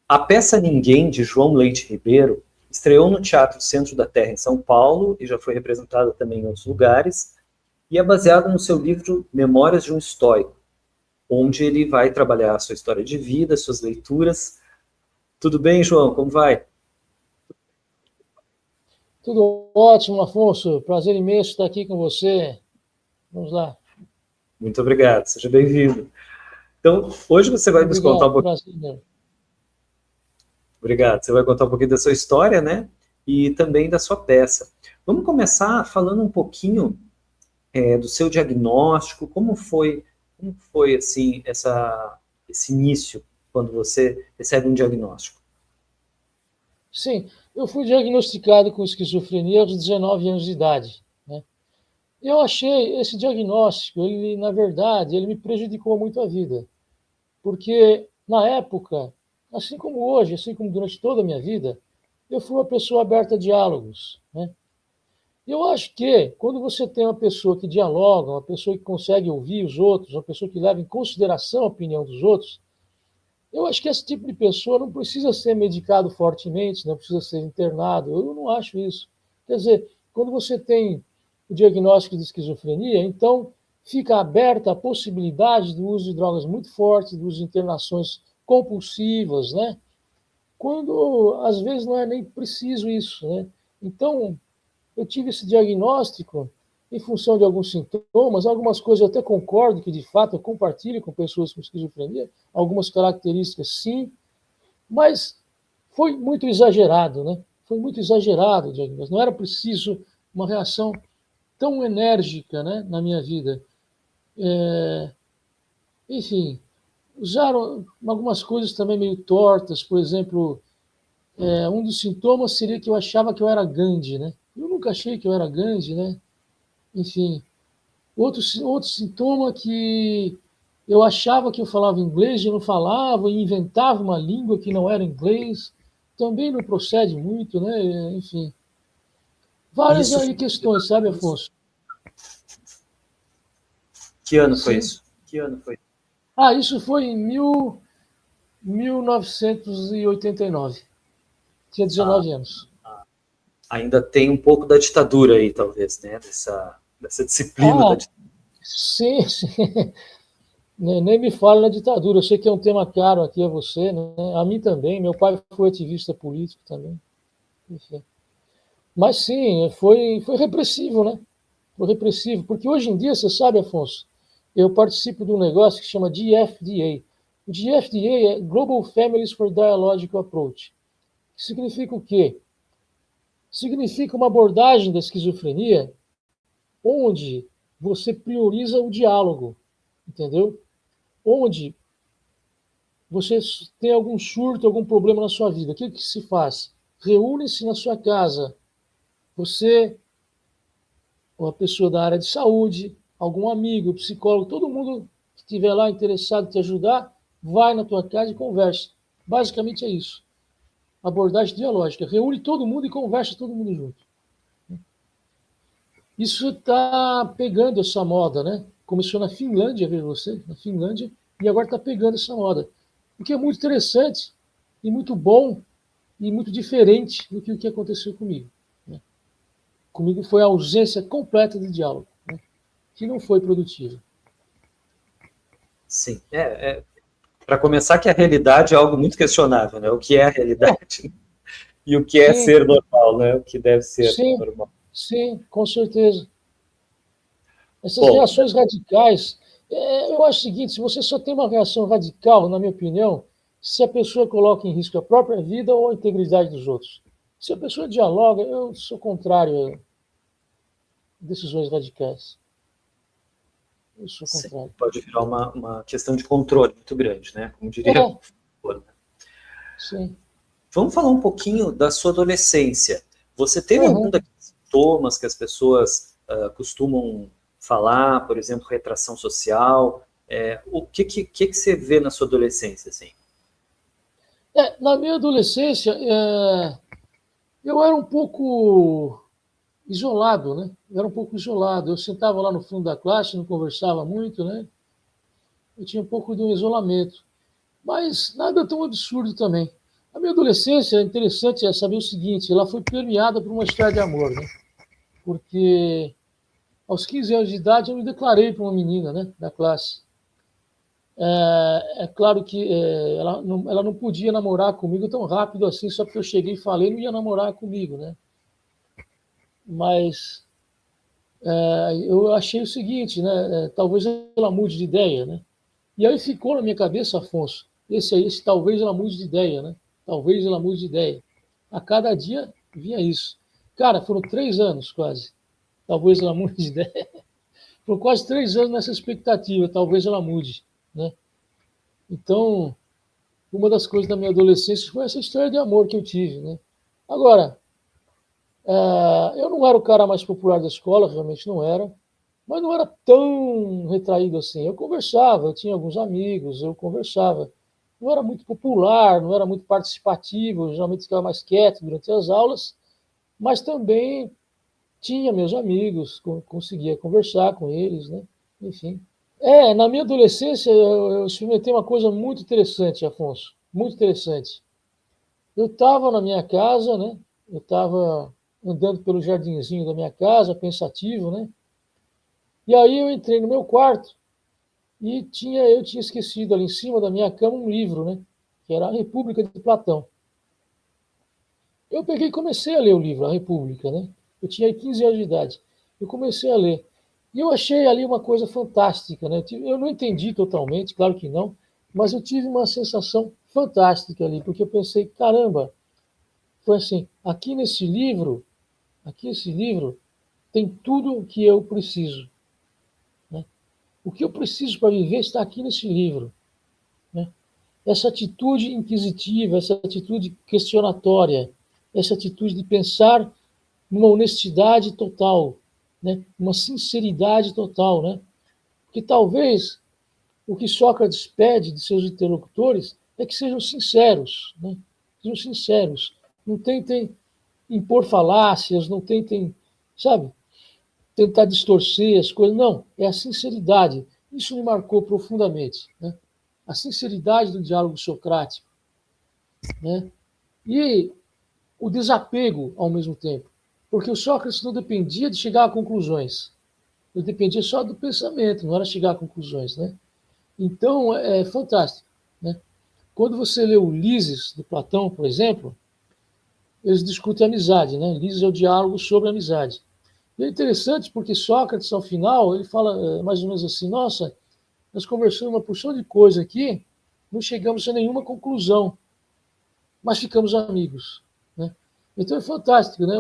A peça Ninguém, de João Leite Ribeiro, estreou no Teatro Centro da Terra, em São Paulo, e já foi representada também em outros lugares, e é baseada no seu livro Memórias de um Estoico, onde ele vai trabalhar a sua história de vida, suas leituras. Tudo bem, João? Como vai? Tudo ótimo, Afonso. Prazer imenso estar aqui com você. Vamos lá. Muito obrigado, seja bem-vindo. Então, hoje você vai nos contar um Obrigado, pouquinho. prazer mesmo. Obrigado. Você vai contar um pouquinho da sua história, né? E também da sua peça. Vamos começar falando um pouquinho do seu diagnóstico. Como foi assim esse início quando você recebe um diagnóstico? Sim, eu fui diagnosticado com esquizofrenia aos 19 anos de idade, né? Eu achei esse diagnóstico, ele, na verdade, ele me prejudicou muito a vida, porque na época, assim como hoje, assim como durante toda a minha vida, eu fui uma pessoa aberta a diálogos, né? Eu acho que quando você tem uma pessoa que dialoga, uma pessoa que consegue ouvir os outros, uma pessoa que leva em consideração a opinião dos outros, eu acho que esse tipo de pessoa não precisa ser medicado fortemente, não precisa ser internado. Eu não acho isso. Quer dizer, quando você tem o diagnóstico de esquizofrenia, então fica aberta a possibilidade do uso de drogas muito fortes, do uso de internações compulsivas, né? Quando às vezes não é nem preciso isso, né? Então, eu tive esse diagnóstico em função de alguns sintomas, algumas coisas eu até concordo que, de fato, eu compartilho com pessoas com esquizofrenia, algumas características sim, mas foi muito exagerado, né? Foi muito exagerado o diagnóstico. Não era preciso uma reação tão enérgica, né, na minha vida. Enfim, usaram algumas coisas também meio tortas, por exemplo, um dos sintomas seria que eu achava que eu era Gandhi, né? Eu nunca achei que eu era Gandhi, né? Enfim, outro sintoma que eu achava que eu falava inglês e não falava, e inventava uma língua que não era inglês, também não procede muito, né? Enfim, várias Isso aí foi questões, sabe, Afonso? que ano foi Sim. isso? Que ano foi? Ah, isso foi em 1989. Tinha Ah, 19 anos. ainda tem um pouco da ditadura aí, talvez, né? Dessa disciplina da Ah, ditadura. sim, sim. Nem me fale na ditadura. Eu sei que é um tema caro aqui a você, né? A mim também. Meu pai foi ativista político também. Enfim. Mas sim, foi repressivo, né? Foi repressivo. Porque hoje em dia, você sabe, Afonso, eu participo de um negócio que chama GFDA. O GFDA é Global Families for Dialogical Approach. Que significa o quê? Significa uma abordagem da esquizofrenia onde você prioriza o diálogo, entendeu? Onde você tem algum surto, algum problema na sua vida. O que se faz? Reúne-se na sua casa. Você, uma pessoa da área de saúde, algum amigo, psicólogo, todo mundo que estiver lá interessado em te ajudar, vai na tua casa e conversa. Basicamente é isso. Abordagem dialógica. Reúne todo mundo e conversa todo mundo junto. Isso está pegando essa moda, né? Começou na Finlândia, veja você, na Finlândia, e agora está pegando essa moda. O que é muito interessante e muito bom e muito diferente do que o que aconteceu comigo. Né? Comigo foi a ausência completa de diálogo, né? Que não foi produtiva. Sim. Para começar, que a realidade é algo muito questionável, né? O que é a É, realidade e o que é sim, ser normal, né? O que deve ser sim, normal. sim, com certeza. Essas Bom, reações radicais, eu acho o seguinte: se você só tem uma reação radical, na minha opinião, se a pessoa coloca em risco a própria vida ou a integridade dos outros. Se a pessoa dialoga, eu sou contrário a decisões radicais. Eu sou sim, contrário. pode virar uma questão de controle muito grande, né? Como diria. É, sim. Vamos falar um pouquinho da sua adolescência. Você teve algum Uhum. daqueles sintomas que as pessoas costumam falar, por exemplo, retração social? O que você vê na sua adolescência, assim? Na minha adolescência, eu era um pouco isolado, né? Eu era um pouco isolado. Eu sentava lá no fundo da classe, não conversava muito, né? Eu tinha um pouco de um isolamento. Mas nada tão absurdo também. minha adolescência, é interessante saber o seguinte, ela foi permeada por uma história de amor, né? Porque aos 15 anos de idade eu me declarei para uma menina, né, da classe. É claro que ela não podia namorar comigo tão rápido assim, só porque eu cheguei e falei, não ia namorar comigo, né? Mas eu achei o seguinte, né? Talvez ela mude de ideia, né? E aí ficou na minha cabeça, Afonso, esse talvez ela mude de ideia, né? Talvez ela mude de ideia. A cada dia vinha isso. Cara, foram 3 anos quase. Talvez ela mude de ideia. Foram quase 3 anos nessa expectativa, talvez ela mude, né? Então, uma das coisas da minha adolescência foi essa história de amor que eu tive, né? Agora, eu não era o cara mais popular da escola, realmente não era, mas não era tão retraído assim. Eu conversava, eu tinha alguns amigos, eu conversava. Não era muito popular, não era muito participativo, eu geralmente ficava mais quieto durante as aulas, mas também tinha meus amigos, conseguia conversar com eles, né? Enfim. Na minha adolescência eu experimentei uma coisa muito interessante, Afonso, muito interessante. Eu estava na minha casa, né? Eu estava andando pelo jardinzinho da minha casa, pensativo, né? E aí eu entrei no meu quarto e eu tinha esquecido ali em cima da minha cama um livro, né? Que era a República de Platão. Eu peguei e comecei a ler o livro, a República, né? Eu tinha 15 anos de idade. Eu comecei a ler. E eu achei ali uma coisa fantástica, né? Eu não entendi totalmente, claro que não, mas eu tive uma sensação fantástica ali, porque eu pensei, caramba, foi assim, aqui esse livro tem tudo o que eu preciso, né? O que eu preciso para viver está aqui nesse livro, né? Essa atitude inquisitiva, essa atitude questionatória, essa atitude de pensar numa honestidade total, né? Uma sinceridade total, né? Porque talvez o que Sócrates pede de seus interlocutores é que sejam sinceros, né? Sejam sinceros. Não tentem impor falácias, não tentem, sabe, tentar distorcer as coisas. Não, é a sinceridade. Isso me marcou profundamente, né? A sinceridade do diálogo socrático, né? E o desapego ao mesmo tempo. Porque o Sócrates não dependia de chegar a conclusões. Ele dependia só do pensamento, não era chegar a conclusões, né? Então, é fantástico, né? Quando você lê Ulisses, do Platão, por exemplo, eles discutem amizade, né? Ulisses é o diálogo sobre amizade. E é interessante porque Sócrates, ao final, ele fala mais ou menos assim, nossa, nós conversamos uma porção de coisa aqui, não chegamos a nenhuma conclusão, mas ficamos amigos, né? Então é fantástico, né?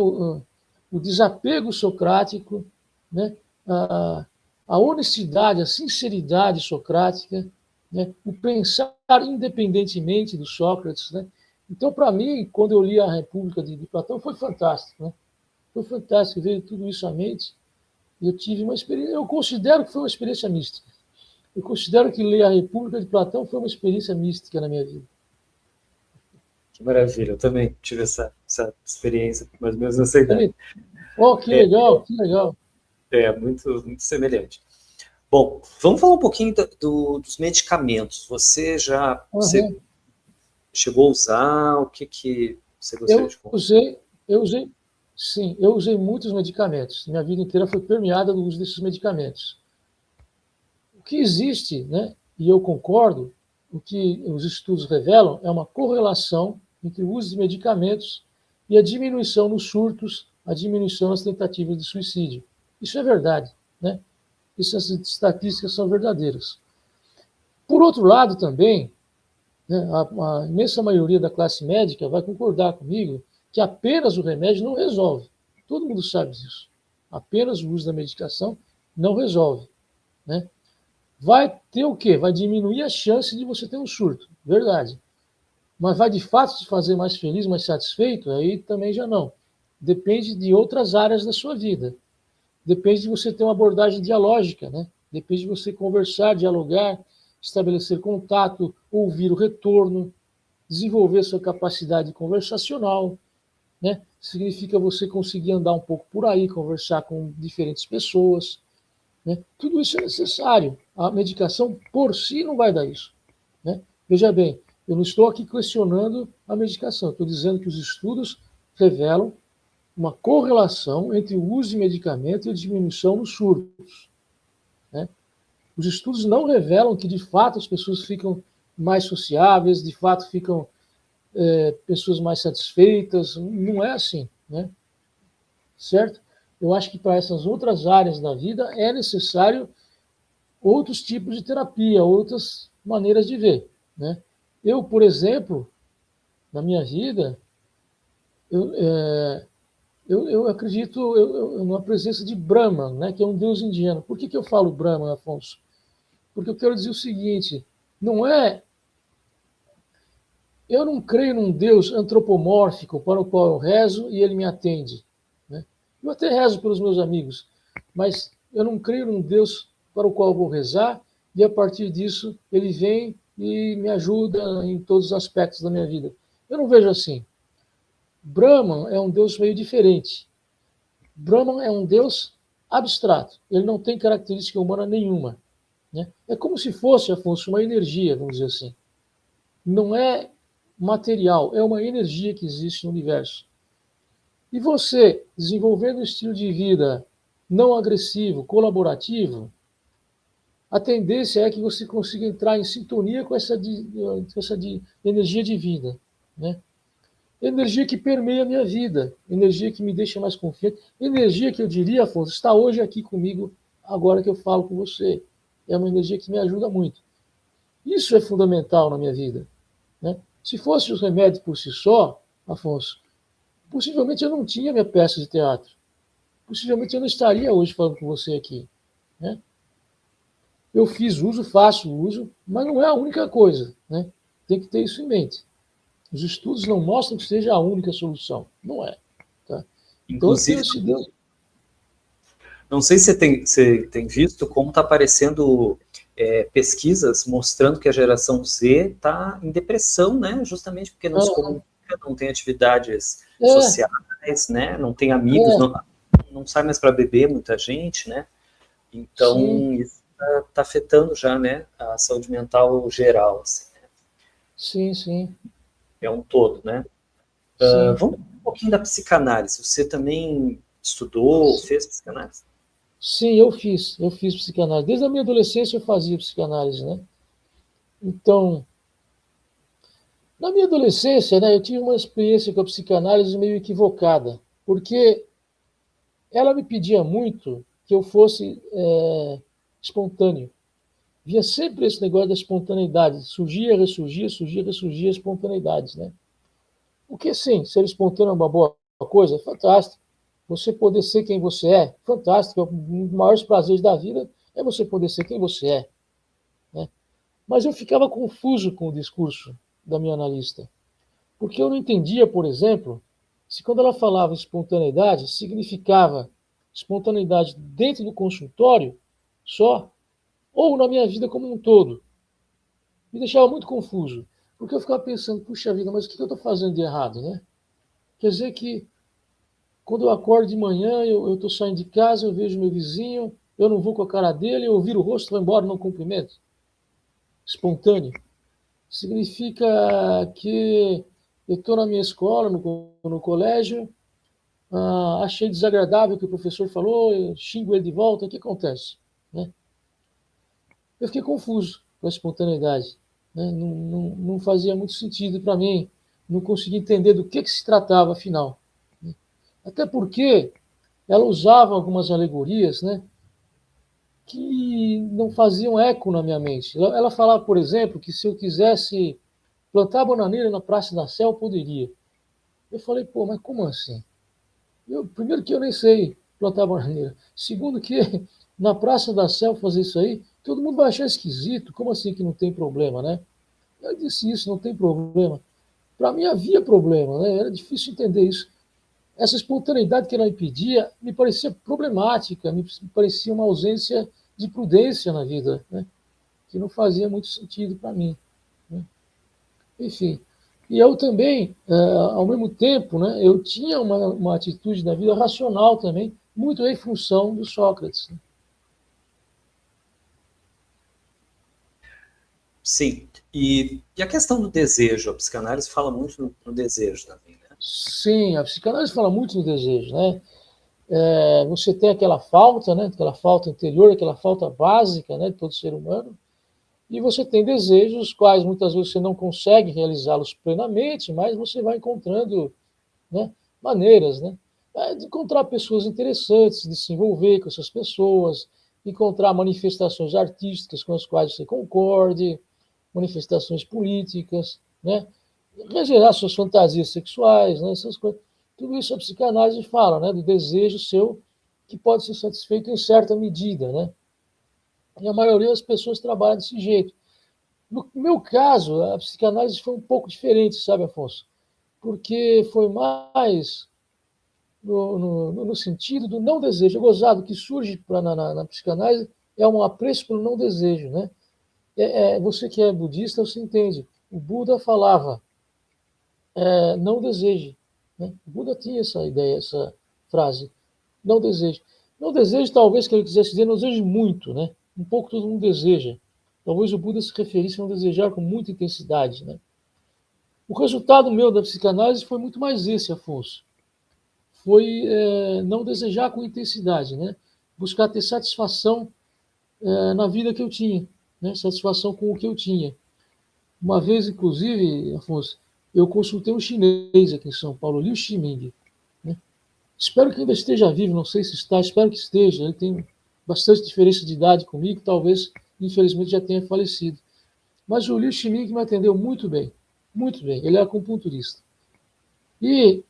O desapego socrático, né? A honestidade, a sinceridade socrática, né? O pensar independentemente do Sócrates, né? Então, para mim, quando eu li a República de Platão, foi fantástico, né? Foi fantástico ver tudo isso à mente. Eu tive uma experiência, eu considero que foi uma experiência mística. Eu considero que ler a República de Platão foi uma experiência mística na minha vida. Que maravilha, eu também tive essa experiência, mais ou menos nessa idade. Oh, que legal, que legal. Muito semelhante. Bom, vamos falar um pouquinho dos medicamentos. Você chegou a usar? O que você gostaria de contar? Eu usei muitos medicamentos. Minha vida inteira foi permeada do uso desses medicamentos. O que existe, né, e eu concordo, o que os estudos revelam é uma correlação entre o uso de medicamentos e a diminuição nos surtos, a diminuição nas tentativas de suicídio. Isso é verdade, né? Essas estatísticas são verdadeiras. Por outro lado, também, né, a imensa maioria da classe médica vai concordar comigo que apenas o remédio não resolve. Todo mundo sabe disso. Apenas o uso da medicação não resolve, né? Vai ter o quê? Vai diminuir a chance de você ter um surto, verdade. Mas vai de fato te fazer mais feliz, mais satisfeito? Aí também já não. Depende de outras áreas da sua vida. Depende de você ter uma abordagem dialógica, né? Depende de você conversar, dialogar, estabelecer contato, ouvir o retorno, desenvolver sua capacidade conversacional, né? Significa você conseguir andar um pouco por aí, conversar com diferentes pessoas, né? Tudo isso é necessário. A medicação por si não vai dar isso, né? Veja bem, Eu não estou aqui questionando a medicação, estou dizendo que os estudos revelam uma correlação entre o uso de medicamento e a diminuição nos surtos, né? Os estudos não revelam que, de fato, as pessoas ficam mais sociáveis, de fato, ficam pessoas mais satisfeitas. Não é assim, né? Certo? Eu acho que para essas outras áreas da vida é necessário outros tipos de terapia, outras maneiras de ver, né? Eu, por exemplo, na minha vida, eu, eu acredito na presença de Brahman, né, que é um deus indiano. Por que eu falo Brahman, Afonso? Porque eu quero dizer o seguinte, não é... Eu não creio num Deus antropomórfico para o qual eu rezo e ele me atende, né? Eu até rezo pelos meus amigos, mas eu não creio num Deus para o qual eu vou rezar e a partir disso ele vem e me ajuda em todos os aspectos da minha vida. Eu não vejo assim. Brahman é um Deus meio diferente. Brahman é um Deus abstrato. Ele não tem característica humana nenhuma, né? É como se fosse, Afonso, uma energia, vamos dizer assim. Não é material, é uma energia que existe no universo. E você, desenvolvendo um estilo de vida não agressivo, colaborativo, a tendência é que você consiga entrar em sintonia com essa energia de vida, né? Energia que permeia a minha vida, energia que me deixa mais confiante, energia que eu diria, Afonso, está hoje aqui comigo, agora que eu falo com você. É uma energia que me ajuda muito. Isso é fundamental na minha vida, né? Se fosse os remédios por si só, Afonso, possivelmente eu não tinha minha peça de teatro. Possivelmente eu não estaria hoje falando com você aqui, né? Eu fiz uso, faço uso, mas não é a única coisa, né? Tem que ter isso em mente. Os estudos não mostram que seja a única solução. Não é. Tá? Então eu tenho Inclusive, esse Deus. não sei se você tem visto como está aparecendo pesquisas mostrando que a geração Z está em depressão, né? Justamente porque não se comunica, não tem atividades sociais, né? Não tem amigos, não sai mais para beber muita gente, né? Então, sim, isso está afetando já, né, a saúde mental geral. Assim, né? Sim, sim. É um todo, né? Vamos um pouquinho da psicanálise. Você também estudou, fez psicanálise? Sim, eu fiz psicanálise. Desde a minha adolescência eu fazia psicanálise, né? Então, na minha adolescência, né, eu tive uma experiência com a psicanálise meio equivocada, porque ela me pedia muito que eu fosse espontâneo. Via sempre esse negócio da espontaneidade. Surgia, ressurgia, surgia, ressurgia a espontaneidade, né? Porque, sim, ser espontâneo é uma boa coisa, fantástico. Você poder ser quem você é, fantástico. Um dos maiores prazeres da vida é você poder ser quem você é, né? Mas eu ficava confuso com o discurso da minha analista, porque eu não entendia, por exemplo, se quando ela falava espontaneidade, significava espontaneidade dentro do consultório só, ou na minha vida como um todo. Me deixava muito confuso, porque eu ficava pensando, puxa vida, mas o que eu estou fazendo de errado, né? Quer dizer que quando eu acordo de manhã, eu estou saindo de casa, eu vejo meu vizinho, eu não vou com a cara dele, eu viro o rosto, vou embora, não cumprimento. Espontâneo. Significa que eu estou na minha escola, no colégio, achei desagradável o que o professor falou, eu xingo ele de volta, o que acontece, né? Eu fiquei confuso com a espontaneidade, né? Não fazia muito sentido para mim, não conseguia entender do que se tratava, afinal. Até porque ela usava algumas alegorias, né, que não faziam eco na minha mente. Ela falava, por exemplo, que se eu quisesse plantar bananeira na Praça da Sé, eu poderia. Eu falei, pô, mas como assim? Primeiro que eu nem sei plantar bananeira. Segundo que na Praça da Sé fazer isso aí, todo mundo vai achar esquisito. Como assim que não tem problema, né? Eu disse isso, não tem problema. Para mim havia problema, né? Era difícil entender isso. Essa espontaneidade que ela me pedia me parecia problemática, me parecia uma ausência de prudência na vida, né? Que não fazia muito sentido para mim, né? Enfim, e eu também, ao mesmo tempo, né, eu tinha uma atitude na vida racional também, muito em função do Sócrates, né? Sim. E a questão do desejo, a psicanálise fala muito no desejo também, né? Sim, a psicanálise fala muito no desejo, né? Você tem aquela falta, né? Aquela falta interior, aquela falta básica, né, de todo ser humano, e você tem desejos, quais muitas vezes você não consegue realizá-los plenamente, mas você vai encontrando, né, maneiras, né, de encontrar pessoas interessantes, de se envolver com essas pessoas, encontrar manifestações artísticas com as quais você concorde, manifestações políticas, né, regerar suas fantasias sexuais, né, essas coisas. Tudo isso a psicanálise fala, né, do desejo seu que pode ser satisfeito em certa medida, né? E a maioria das pessoas trabalha desse jeito. No meu caso, a psicanálise foi um pouco diferente, sabe, Afonso? Porque foi mais no sentido do não desejo. É gozado que surge na psicanálise é um apreço pelo não desejo, né? Você que é budista, você entende. O Buda falava, não deseje. Né? O Buda tinha essa ideia, essa frase, não deseje. Não deseje, talvez, que ele quisesse dizer, não deseje muito, né? Um pouco todo mundo deseja. Talvez o Buda se referisse a não desejar com muita intensidade, né? O resultado meu da psicanálise foi muito mais esse, Afonso. Foi não desejar com intensidade, né? Buscar ter satisfação na vida que eu tinha, né? Satisfação com o que eu tinha. Uma vez, inclusive, Afonso, eu consultei um chinês aqui em São Paulo, Liu Ximing, né? Espero que ainda esteja vivo, não sei se está, espero que esteja. Ele tem bastante diferença de idade comigo, talvez, infelizmente, já tenha falecido. Mas o Liu Ximing me atendeu muito bem, muito bem. Ele é acupunturista. E,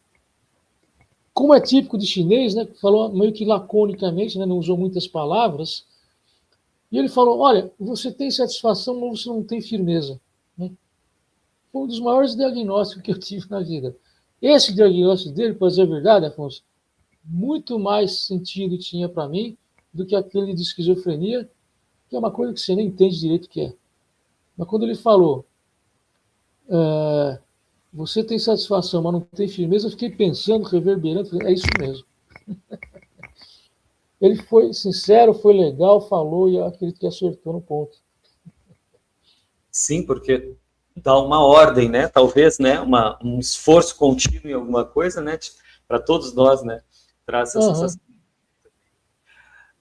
como é típico de chinês, né, falou meio que laconicamente, né, não usou muitas palavras, e ele falou, olha, você tem satisfação, mas você não tem firmeza. Né? Foi um dos maiores diagnósticos que eu tive na vida. Esse diagnóstico dele, para dizer a verdade, Afonso, muito mais sentido tinha para mim do que aquele de esquizofrenia, que é uma coisa que você nem entende direito o que é. Mas quando ele falou, você tem satisfação, mas não tem firmeza, eu fiquei pensando, reverberando, é isso mesmo. Ele foi sincero, foi legal, falou e eu acredito que acertou no ponto. Sim, porque dá uma ordem, né? Talvez, né? Um esforço contínuo em alguma coisa, né? Para todos nós, né? Traz essa sensação.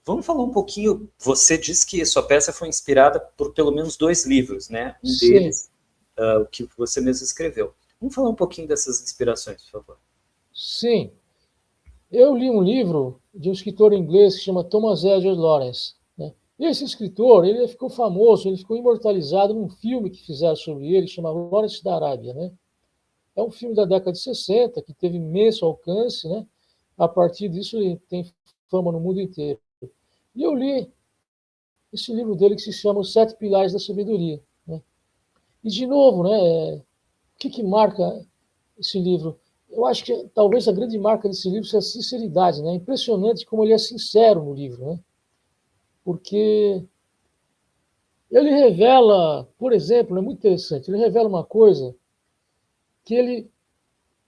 Vamos falar um pouquinho. Você disse que sua peça foi inspirada por pelo menos 2 livros, né? Um Sim. deles, o que você mesmo escreveu. Vamos falar um pouquinho dessas inspirações, por favor. Sim. Eu li um livro de um escritor inglês que chama Thomas Edward Lawrence. Né? Esse escritor, ele ficou famoso, ele ficou imortalizado num filme que fizeram sobre ele, chama Lawrence da Arábia. Né? É um filme da década de 60, que teve imenso alcance, né? A partir disso ele tem fama no mundo inteiro. E eu li esse livro dele que se chama Os Sete Pilares da Sabedoria. Né? E, de novo, né, o que marca esse livro? Eu acho que talvez a grande marca desse livro seja a sinceridade. Né? É impressionante como ele é sincero no livro. Né? Porque ele revela, por exemplo, é muito interessante, ele revela uma coisa que ele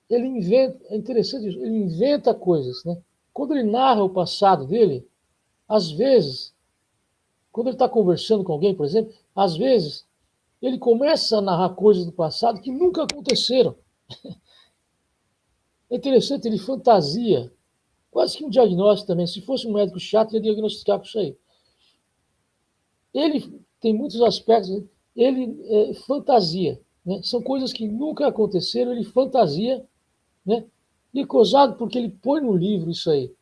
inventa, é interessante isso, ele inventa coisas. Né? Quando ele narra o passado dele, às vezes, quando ele está conversando com alguém, por exemplo, às vezes ele começa a narrar coisas do passado que nunca aconteceram. É interessante, ele fantasia, quase que um diagnóstico também. Se fosse um médico chato, ia diagnosticar com isso aí. Ele tem muitos aspectos, ele fantasia. Né? São coisas que nunca aconteceram, ele fantasia, né? E gozado porque ele põe no livro isso aí.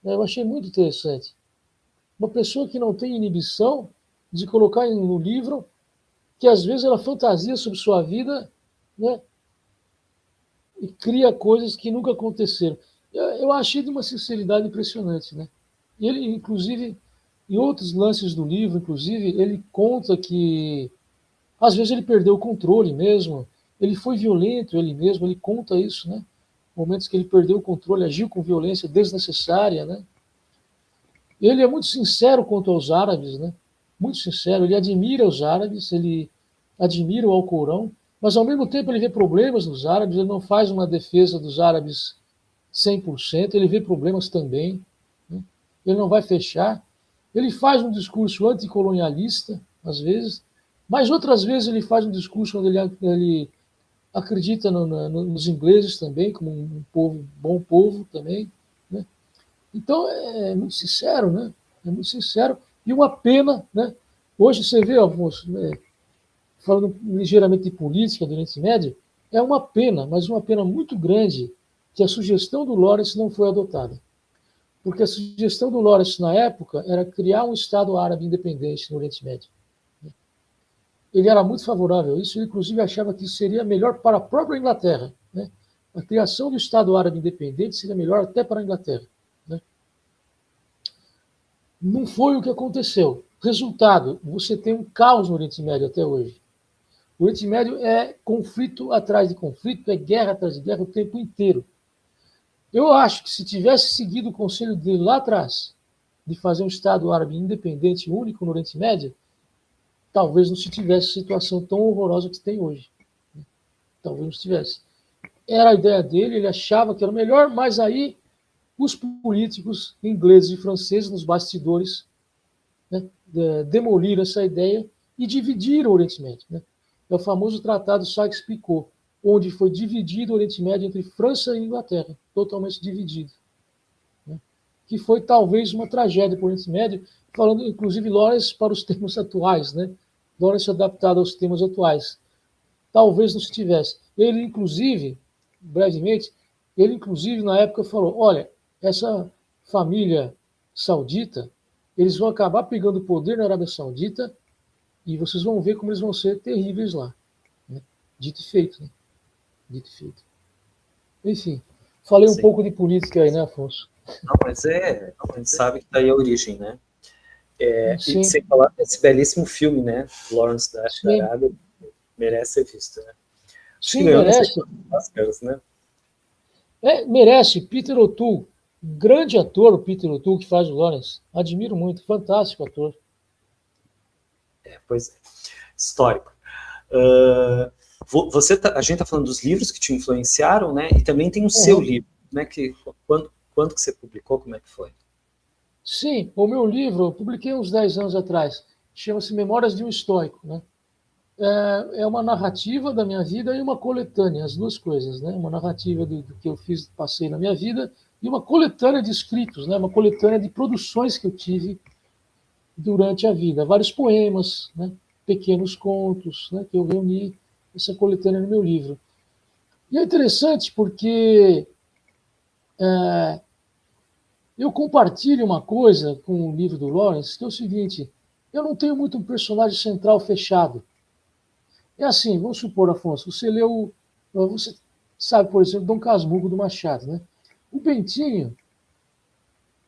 Eu achei muito interessante. Uma pessoa que não tem inibição de colocar no livro que às vezes ela fantasia sobre sua vida, né? E cria coisas que nunca aconteceram. Eu achei de uma sinceridade impressionante, né? E ele, inclusive, em outros lances do livro, inclusive, ele conta que às vezes ele perdeu o controle mesmo, ele foi violento ele mesmo, ele conta isso, né? Momentos que ele perdeu o controle, agiu com violência desnecessária, né? Ele é muito sincero quanto aos árabes, né? Muito sincero, ele admira os árabes, ele admira o Alcorão, mas ao mesmo tempo ele vê problemas nos árabes, ele não faz uma defesa dos árabes 100%, ele vê problemas também, né? Ele não vai fechar, ele faz um discurso anticolonialista, às vezes, Mas outras vezes ele faz um discurso onde ele acredita nos ingleses também, como um povo, bom povo também, né? Então, muito sincero, né? É muito sincero. E uma pena, né? Hoje você vê, Afonso, né, falando ligeiramente de política do Oriente Médio, é uma pena, mas uma pena muito grande, que a sugestão do Lawrence não foi adotada. Porque a sugestão do Lawrence na época era criar um Estado árabe independente no Oriente Médio. Ele era muito favorável a isso, ele inclusive achava que isso seria melhor para a própria Inglaterra, né? A criação do Estado árabe independente seria melhor até para a Inglaterra, né? Não foi o que aconteceu. Resultado, você tem um caos no Oriente Médio até hoje. O Oriente Médio é conflito atrás de conflito, é guerra atrás de guerra o tempo inteiro. Eu acho que se tivesse seguido o conselho dele lá atrás, de fazer um Estado árabe independente único no Oriente Médio, talvez não se tivesse a situação tão horrorosa que se tem hoje. Talvez não se tivesse. Era a ideia dele, ele achava que era o melhor, mas aí os políticos ingleses e franceses, nos bastidores, né, demoliram essa ideia e dividiram o Oriente Médio. Né? É o famoso Tratado Sykes-Picot, onde foi dividido o Oriente Médio entre França e Inglaterra, totalmente dividido. Né? Que foi talvez uma tragédia para o Oriente Médio, falando inclusive Lawrence para os termos atuais, né? Lawrence adaptado aos termos atuais. Talvez não se tivesse. Ele, inclusive, brevemente, na época falou, olha, essa família saudita, eles vão acabar pegando o poder na Arábia Saudita e vocês vão ver como eles vão ser terríveis lá. Né? Dito e feito. Né? Dito e feito. Enfim, falei um pouco de política aí, né, Afonso? Não, mas a gente sabe que daí é a origem, né? E sem falar desse belíssimo filme, né? Lawrence da Arábia, merece ser visto, né? Sim, merece. Oscars, né? Merece. Peter O'Toole, grande ator, o Peter O'Toole, que faz o Lawrence. Admiro muito, fantástico ator. Pois é. Histórico. A gente está falando dos livros que te influenciaram, né? E também tem o seu livro, né? Quando que você publicou? Como é que foi? Sim, o meu livro eu publiquei uns 10 anos atrás. Chama-se Memórias de um Estoico, né? É uma narrativa da minha vida e uma coletânea, as duas coisas, né? Uma narrativa do que eu fiz, passei na minha vida, e uma coletânea de escritos, né? Uma coletânea de produções que eu tive durante a vida. Vários poemas, né? Pequenos contos, né? Que eu reuni essa coletânea no meu livro. E é interessante porque eu compartilho uma coisa com o livro do Lawrence, que é o seguinte, eu não tenho muito um personagem central fechado. É assim, vamos supor, Afonso, você sabe, por exemplo, Dom Casmurro do Machado, né? O Bentinho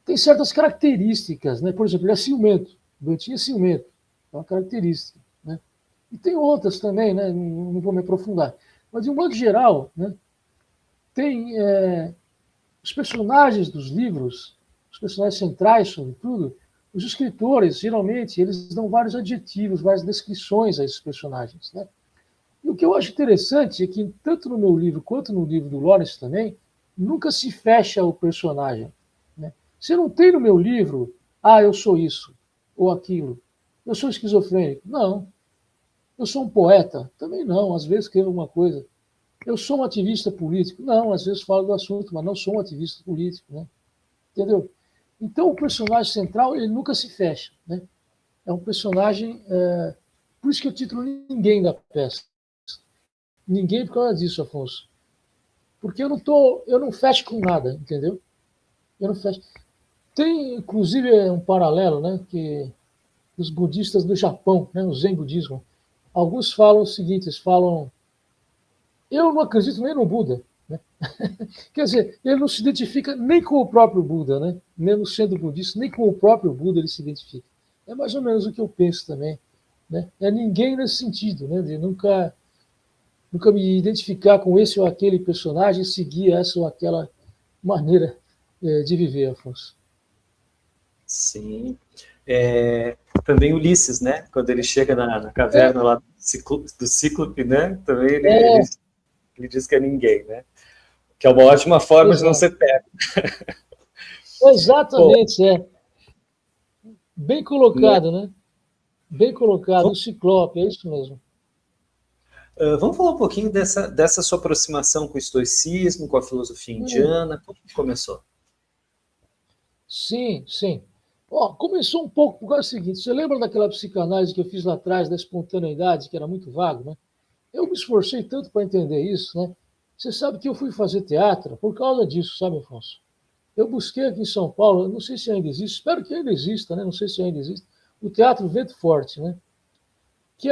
tem certas características, né? Por exemplo, ele é ciumento. O Bentinho é ciumento, é uma característica, né? E tem outras também, né? Não vou me aprofundar. Mas, de um modo geral, né? Tem os personagens dos livros, os personagens centrais, sobretudo, os escritores, geralmente, eles dão vários adjetivos, várias descrições a esses personagens, né? E o que eu acho interessante é que, tanto no meu livro quanto no livro do Lawrence também, nunca se fecha o personagem. Né? Você não tem no meu livro, eu sou isso, ou aquilo. Eu sou esquizofrênico. Não. Eu sou um poeta. Também não. Às vezes escrevo alguma coisa. Eu sou um ativista político. Não, às vezes falo do assunto, mas não sou um ativista político. Né? Entendeu? Então, o personagem central, ele nunca se fecha. Né? É um personagem... Por isso que eu titulo Ninguém da peça. Ninguém por causa disso, Afonso. Porque eu não fecho com nada, entendeu? Eu não fecho. Tem, inclusive, um paralelo, né? Que os budistas do Japão, né, o Zen budismo, alguns falam o seguinte, eles falam, eu não acredito nem no Buda. Né? Quer dizer, ele não se identifica nem com o próprio Buda, né? Mesmo sendo budista, nem com o próprio Buda ele se identifica. É mais ou menos o que eu penso também. Né? É ninguém nesse sentido, né? De nunca me identificar com esse ou aquele personagem e seguir essa ou aquela maneira de viver, Afonso. Sim. Também Ulisses, né? Quando ele chega na caverna lá do Cíclope, né? Também ele diz que é ninguém, né? Que é uma ótima forma de não ser pego. Exatamente, bem colocado, né? Bem colocado, o Ciclope, é isso mesmo. Vamos falar um pouquinho dessa sua aproximação com o estoicismo, com a filosofia indiana. Como que começou? Sim, sim. Ó, começou um pouco por causa do seguinte: você lembra daquela psicanálise que eu fiz lá atrás, da espontaneidade, que era muito vago, né? Eu me esforcei tanto para entender isso, né? Você sabe que eu fui fazer teatro por causa disso, sabe, Afonso? Eu busquei aqui em São Paulo, não sei se ainda existe, espero que ainda exista, né? Não sei se ainda existe, o Teatro Vento Forte, né? Que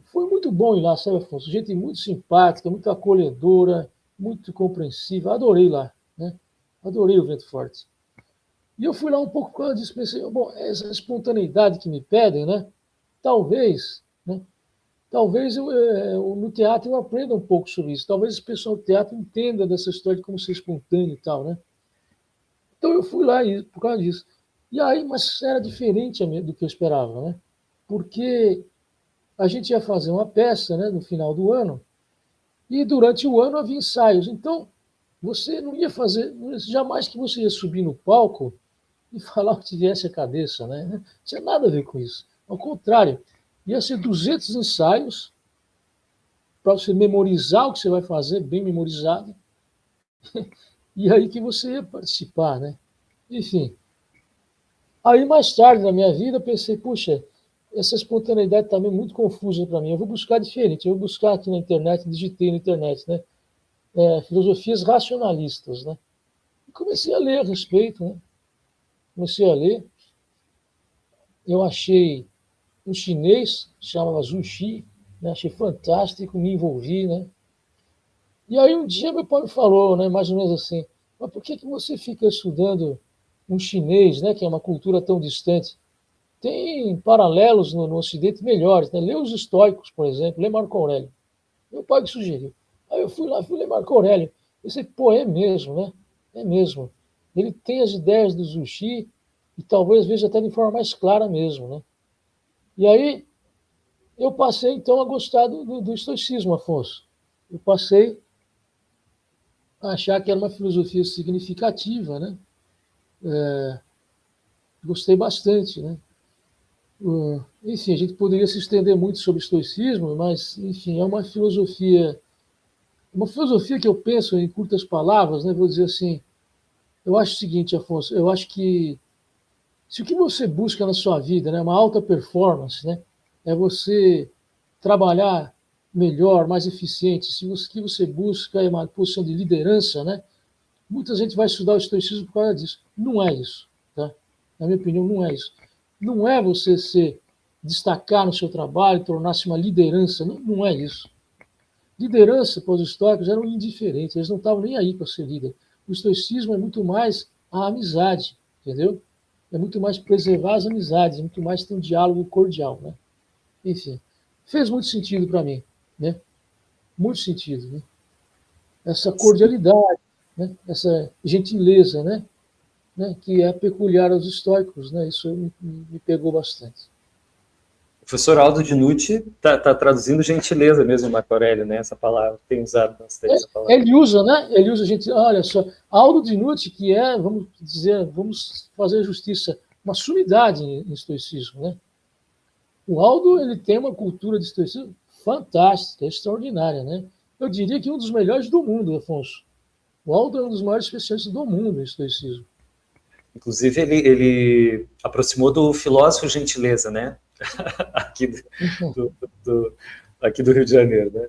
foi muito bom ir lá, sabe, Afonso? Gente muito simpática, muito acolhedora, muito compreensiva. Adorei lá, né? Adorei o Vento Forte. E eu fui lá um pouco por causa disso, pensei, bom, essa espontaneidade que me pedem, né? Talvez, né? Talvez no teatro eu aprenda um pouco sobre isso. Talvez o pessoal do teatro entenda dessa história de como ser espontâneo e tal, né? Então eu fui lá por causa disso. E aí, mas era diferente do que eu esperava, né? Porque a gente ia fazer uma peça, né, no final do ano, e durante o ano havia ensaios. Então, você não ia fazer, jamais que você ia subir no palco e falar o que tivesse a cabeça, né? Não tinha nada a ver com isso. Ao contrário, ia ser 200 ensaios para você memorizar o que você vai fazer, bem memorizado, e aí que você ia participar, né? Enfim. Aí mais tarde na minha vida eu pensei, puxa, essa espontaneidade também é muito confusa para mim. Eu vou buscar diferente. Eu vou buscar aqui na internet, digitei na internet, né? Filosofias racionalistas, né? E comecei a ler a respeito, né? Comecei a ler. Eu achei um chinês, chamava Zhu Xi, né? Achei fantástico, me envolvi, né? E aí um dia meu pai me falou, né, mais ou menos assim, mas por que você fica estudando um chinês, né, que é uma cultura tão distante? Tem paralelos no Ocidente melhores, né? Lê os estoicos, por exemplo, lê Marco Aurélio. Meu pai que sugeriu. Aí eu fui lá, fui ler Marco Aurélio. Eu pensei, pô, é mesmo, né? É mesmo. Ele tem as ideias do Zuxi e talvez veja até de forma mais clara mesmo, né? E aí eu passei então a gostar do estoicismo, Afonso. Eu passei a achar que era uma filosofia significativa, né? Gostei bastante, né? Enfim, a gente poderia se estender muito sobre o estoicismo, mas, enfim, é uma filosofia que eu penso em curtas palavras, né? Vou dizer assim, eu acho o seguinte, Afonso, eu acho que se o que você busca na sua vida, né, uma alta performance, né, é você trabalhar melhor, mais eficiente, se o que você busca é uma posição de liderança, né, muita gente vai estudar o estoicismo por causa disso. Não é isso, tá? Na minha opinião, não é isso. Não é você se destacar no seu trabalho, tornar-se uma liderança, não, não é isso. Liderança para os estoicos eram indiferentes, eles não estavam nem aí para ser líder. O estoicismo é muito mais a amizade, entendeu? É muito mais preservar as amizades, é muito mais ter um diálogo cordial, né? Enfim, fez muito sentido para mim, né? Muito sentido, né? Essa cordialidade, né? Essa gentileza, né? Que é peculiar aos estoicos, né? Isso me pegou bastante. O professor Aldo Dinucci está traduzindo gentileza mesmo, Marco Aurélio, né? Essa palavra, tem usado bastante essa palavra. Ele usa, né? Ele usa gente. Olha só, Aldo Dinucci, que é, vamos dizer, vamos fazer justiça, uma sumidade em estoicismo, né? O Aldo ele tem uma cultura de estoicismo fantástica, extraordinária, né? Eu diria que um dos melhores do mundo, Afonso. O Aldo é um dos maiores especialistas do mundo em estoicismo. Inclusive, ele aproximou do filósofo Gentileza, né? aqui, aqui do Rio de Janeiro, né?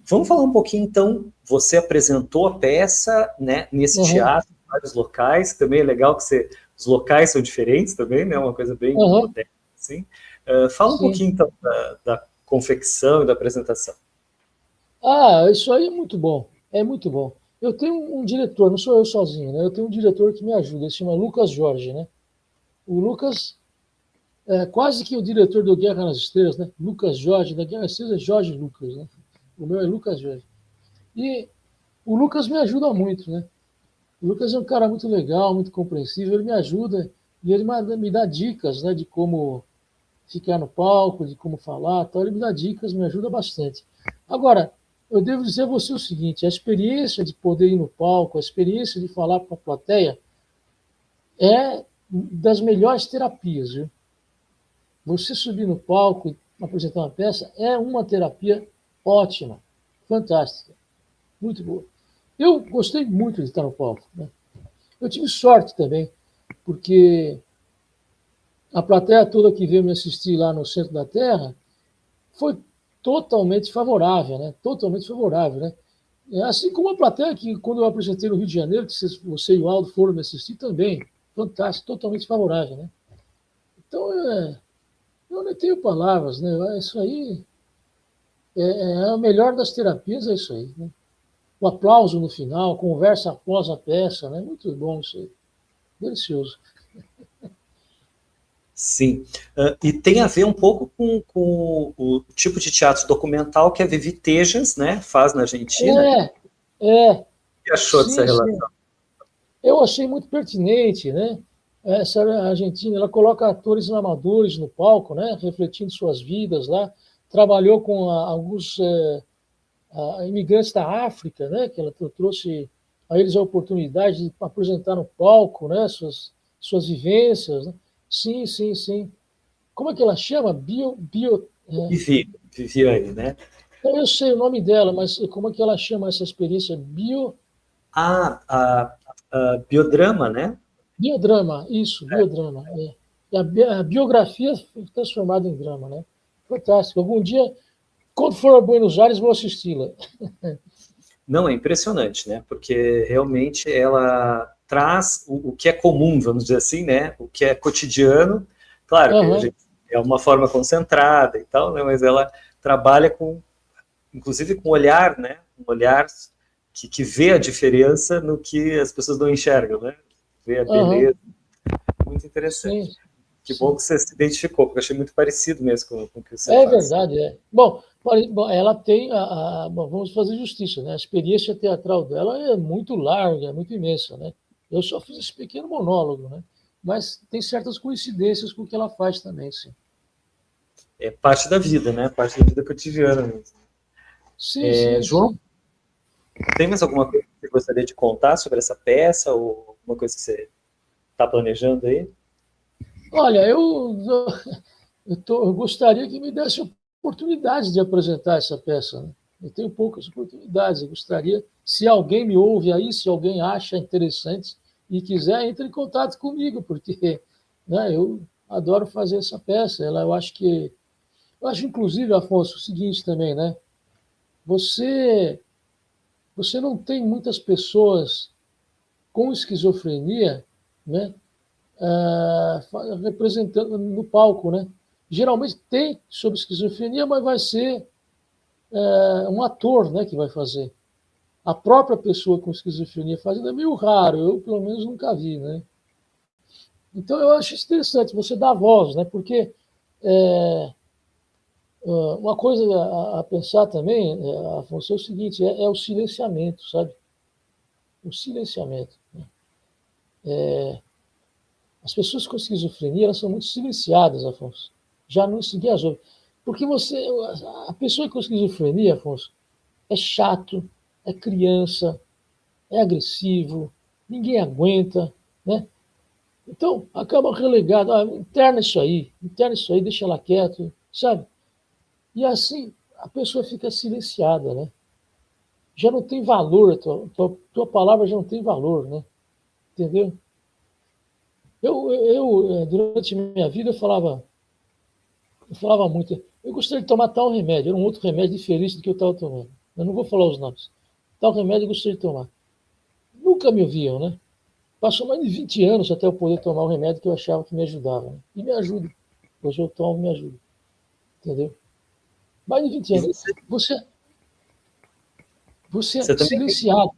Vamos falar um pouquinho, então, você apresentou a peça, né, nesse teatro, em vários locais, também é legal que os locais são diferentes também, né, uma coisa bem moderna, assim. Fala um pouquinho, então, da confecção e da apresentação. Isso aí é muito bom, é muito bom. Eu tenho um diretor, não sou eu sozinho, né? Eu tenho um diretor que me ajuda, ele se chama Lucas Jorge, né? O Lucas é quase que o diretor do Guerra nas Estrelas, né? Lucas Jorge, da Guerra nas Estrelas é Jorge Lucas, né? O meu é Lucas Jorge. E o Lucas me ajuda muito, né? O Lucas é um cara muito legal, muito compreensível, ele me ajuda e ele me dá dicas, né, de como ficar no palco, de como falar, tal. Ele me dá dicas, me ajuda bastante. Agora, eu devo dizer a você o seguinte, a experiência de poder ir no palco, a experiência de falar para a plateia é das melhores terapias, viu? você subir no palco e apresentar uma peça é uma terapia ótima, fantástica, muito boa. Eu gostei muito de estar no palco, né? Eu tive sorte também, porque a plateia toda que veio me assistir lá no Centro da Terra foi totalmente favorável, né? Totalmente favorável, né? Assim como a plateia que, quando eu apresentei no Rio de Janeiro, que você e o Aldo foram me assistir também, fantástico, totalmente favorável, né? Então, eu não tenho palavras, né? Isso aí é a melhor das terapias, é isso aí, né? O aplauso no final, conversa após a peça, né? Muito bom isso aí, delicioso. Sim. E tem a ver um pouco com o tipo de teatro documental que a Vivi Tejas, né, faz na Argentina. É, é, O que achou dessa sim, sim. relação? Eu achei muito pertinente, né? Essa Argentina, ela coloca atores amadores no palco, né? Refletindo suas vidas lá. Trabalhou com alguns imigrantes da África, né? Que ela trouxe a eles a oportunidade de apresentar no palco, né? Suas vivências, né? Sim, sim, sim. Como é que ela chama? Vivi, Viviane, né? Eu sei o nome dela, mas como é que ela chama essa experiência? A biodrama, né? Biodrama, isso, biodrama. É. A biografia transformada em drama, né? Fantástico. Algum dia, quando for a Buenos Aires, vou assisti-la. Não, é impressionante, né? Porque realmente ela traz o que é comum, vamos dizer assim, né? O que é cotidiano. Claro que a Aham, gente é uma forma concentrada e tal, né? Mas ela trabalha com, inclusive com olhar, né? Um olhar que vê a diferença no que as pessoas não enxergam, né? Vê a aham, beleza. Muito interessante. sim, Que bom sim. que você se identificou, porque eu achei muito parecido mesmo com o que você É faz. verdade, é. Bom, ela tem bom, vamos fazer justiça, né? A experiência teatral dela é muito larga, é muito imensa, né? Eu só fiz esse pequeno monólogo, né? Mas tem certas coincidências com o que ela faz também, sim. É parte da vida, né? Parte da vida cotidiana mesmo. Sim, sim, João, sim. tem mais alguma coisa que você gostaria de contar sobre essa peça ou alguma coisa que você está planejando aí? Olha, eu gostaria que me desse a oportunidade de apresentar essa peça, né? Eu tenho poucas oportunidades. Eu gostaria, se alguém me ouve aí, se alguém acha interessante e quiser, entre em contato comigo, porque né, eu adoro fazer essa peça. Eu acho inclusive, Afonso, o seguinte também, né? Você, você não tem muitas pessoas com esquizofrenia, né? Representando no palco, né? Geralmente tem sobre esquizofrenia, mas vai ser um ator, né, que vai fazer. A própria pessoa com esquizofrenia fazendo é meio raro, eu pelo menos nunca vi, né? Então eu acho interessante você dar voz, né? Porque uma coisa a pensar também, Afonso, é o seguinte, é o silenciamento, sabe? O silenciamento. Né? As pessoas com esquizofrenia, elas são muito silenciadas, Afonso. Já não seguir as outras. Porque a pessoa com esquizofrenia, Afonso, é chato, é criança, é agressivo, ninguém aguenta, né? Então, acaba relegado, interna isso aí, deixa ela quieto, sabe? E assim, a pessoa fica silenciada, né? Já não tem valor, tua palavra já não tem valor, né? Entendeu? Durante a minha vida, eu falava muito, eu gostaria de tomar tal remédio, era um outro remédio diferente do que eu estava tomando. Eu não vou falar os nomes. Tal remédio eu gostaria de tomar. Nunca me ouviam, né? Passou mais de 20 anos até eu poder tomar o remédio que eu achava que me ajudava. Né? E me ajuda. Hoje eu tomo e me ajuda. Entendeu? Mais de 20 E anos. Você, você é você também tem, silenciado.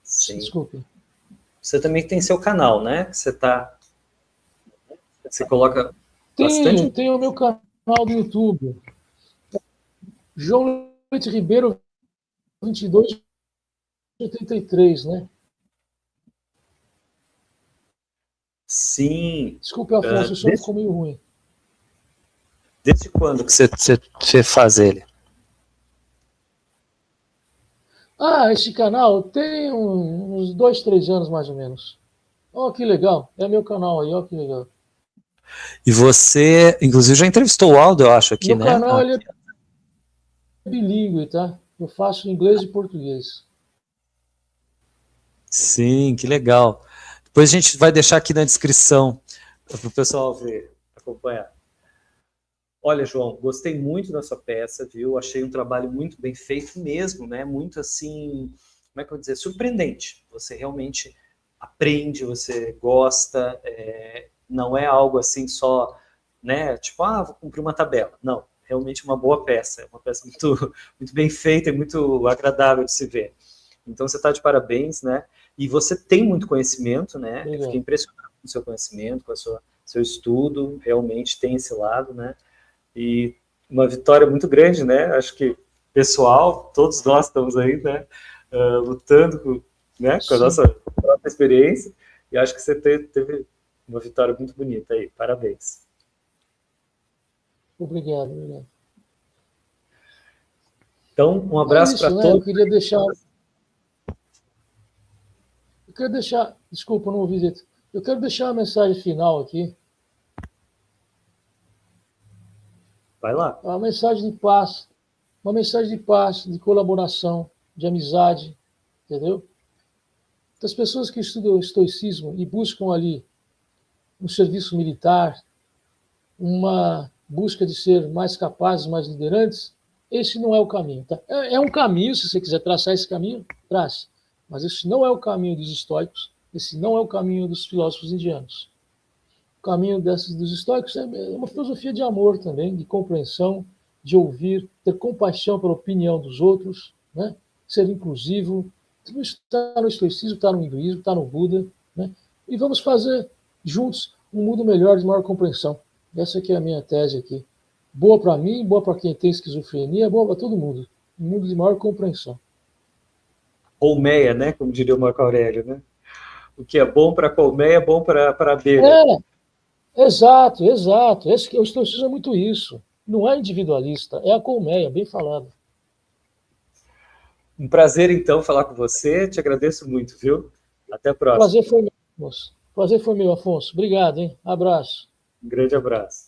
sim, Desculpe. você também tem seu canal, né? Você coloca bastante. Tenho o meu canal do YouTube. João Leite Ribeiro 2283, né? Sim. Desculpe, Afonso, o som Desde, ficou meio ruim. desde quando que você faz ele? Esse canal tem uns 2, 3 anos mais ou menos. Ó, que legal. É meu canal aí, ó, que legal. E você, inclusive, já entrevistou o Aldo, eu acho, aqui, Meu né? canal ele é bilíngue, tá? Eu faço inglês e português. Sim, que legal. Depois a gente vai deixar aqui na descrição para o pessoal ver, acompanhar. Olha, João, gostei muito da sua peça, viu? Achei um trabalho muito bem feito mesmo, né? Muito assim, como é que eu vou dizer? Surpreendente. Você realmente aprende, você gosta, não é algo assim só, né? Tipo, vou cumprir uma tabela. Não, realmente uma boa peça. É uma peça muito, muito bem feita e muito agradável de se ver. Então você está de parabéns, né? E você tem muito conhecimento, né? Eu fiquei Obrigado. impressionado com o seu conhecimento, com seu estudo, realmente tem esse lado, né? E uma vitória muito grande, né? Acho que pessoal, todos nós estamos aí, né? Lutando, né? Com a Sim. nossa própria experiência. E acho que você teve uma vitória muito bonita aí. Parabéns. Obrigado, obrigado. Então, um É abraço para isso, né? Eu todos. queria deixar. Eu quero deixar. Desculpa, não ouvi direito. Eu quero deixar uma mensagem final aqui. Vai lá. Uma mensagem de paz. Uma mensagem de paz, de colaboração, de amizade, entendeu? Das pessoas que estudam o estoicismo e buscam ali um serviço militar, uma busca de ser mais capazes, mais liderantes, esse não é o caminho. Tá? É um caminho, se você quiser traçar esse caminho, trace. Mas esse não é o caminho dos estoicos, esse não é o caminho dos filósofos indianos. O caminho dos estoicos é uma filosofia de amor também, de compreensão, de ouvir, ter compaixão pela opinião dos outros, né? Ser inclusivo. Tudo isso está no estoicismo, está no hinduísmo, está no Buda. Né? E vamos fazer juntos um mundo melhor, de maior compreensão. Essa aqui é a minha tese aqui. Boa para mim, boa para quem tem esquizofrenia, boa para todo mundo. Um mundo de maior compreensão. Colmeia, né? Como diria o Marco Aurélio, né? O que é bom para a colmeia é bom para a abelha. Exato, exato. O estoicismo é muito isso. Não é individualista, é a colmeia, bem falado. Um prazer, então, falar com você. Te agradeço muito, viu? Até a próxima. Prazer foi meu, moço. Prazer foi meu, Afonso. Obrigado, hein? Abraço. Um grande abraço.